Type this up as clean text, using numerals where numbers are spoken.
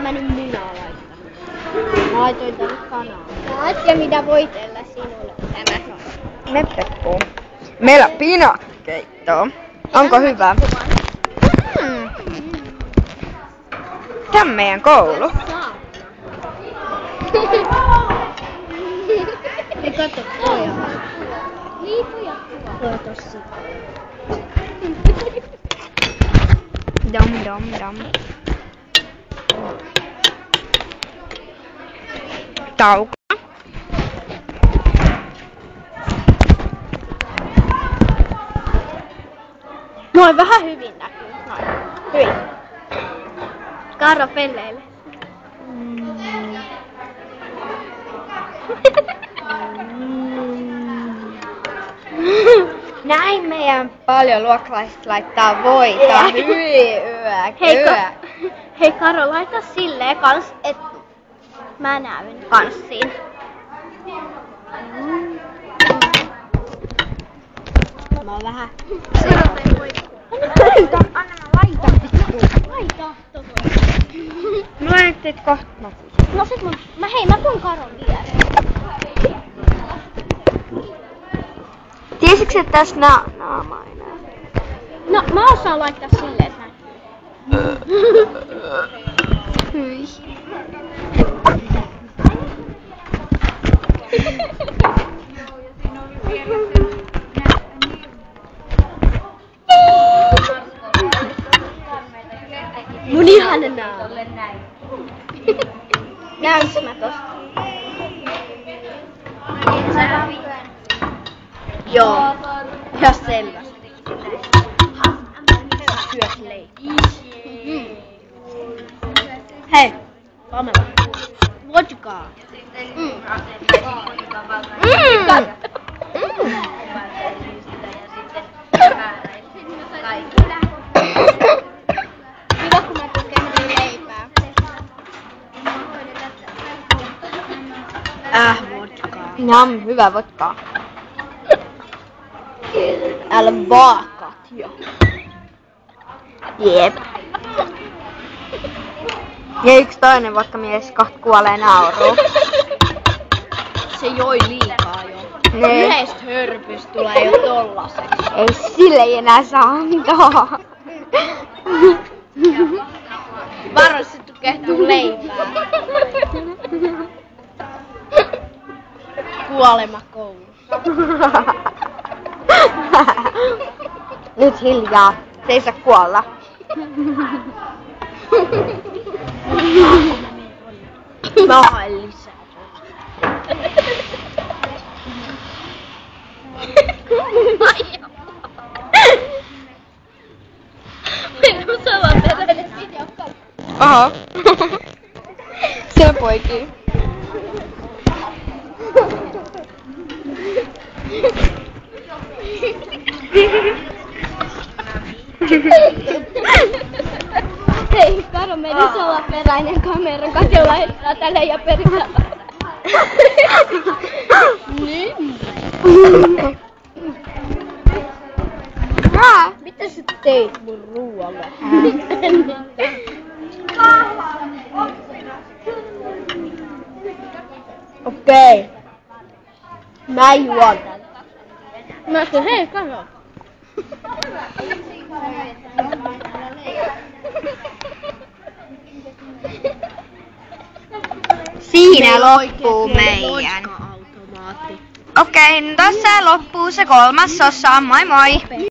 mä nyt minä laittanut? Mä laitoin tänne kanaan. Ja mitä voitella sinulle tämä on? Meppekuu. Meillä on piinakeittoa. Onko hyvä? Tämä on meidän koulu. Ei katso pojaa. Niin pojat tuo tossa. Dom dom dom. Tauko. Noin vähän hyvin näkyy. Noin. Hyvin. Karro pelleille. Näin meidän paljon luokkalaiset laittaa voita. Hyi Hei Karo, laita silleen kans, et mä näyn kanssiin. Mä oon vähän... Anna mä laitan. Laita tohon. Mä laitat kohta. No sit mä tuun Karon viereen. Tiesitkö, että tässä naama ei näy? No mä osaan laittaa silleen, että näkyy. Hyi. Mun ihana naama. Näynkö mä tosta? Joo. Ihan selvästi. Syöt leikkiä. Hei, Pamela. Vodkaa. Hyvä, kun mä tuken leipää. Vodkaa. Nam, hyvä vodkaa. Älä vaakat jo. Jep. Ja yksi toinen vodkamies kohta kuolee nauruun. Se joi liikaa jo. Ne. Yhdestä hörpystä tulee jo tollaseksi. Ei sille ei enää saa antaa. Varo se tukehtuu leipää. Kuolema koulussa. Nyt hiljaa. Se ei saa kuolla. Mä haen lisää. Minun salaperäinen sinjokka. Oho. Se poikii. Hei, Karo, meidän salaperäinen kamera. Kate laittaa tälle ja perillä. Niin. Mitä sä teit mun ruoalle? Okei. Mä juon tän. Mä sanoin, hei, Karo. Siinä loppuu meidän. Okei, no tässä loppuu se 3. osa. Moi moi!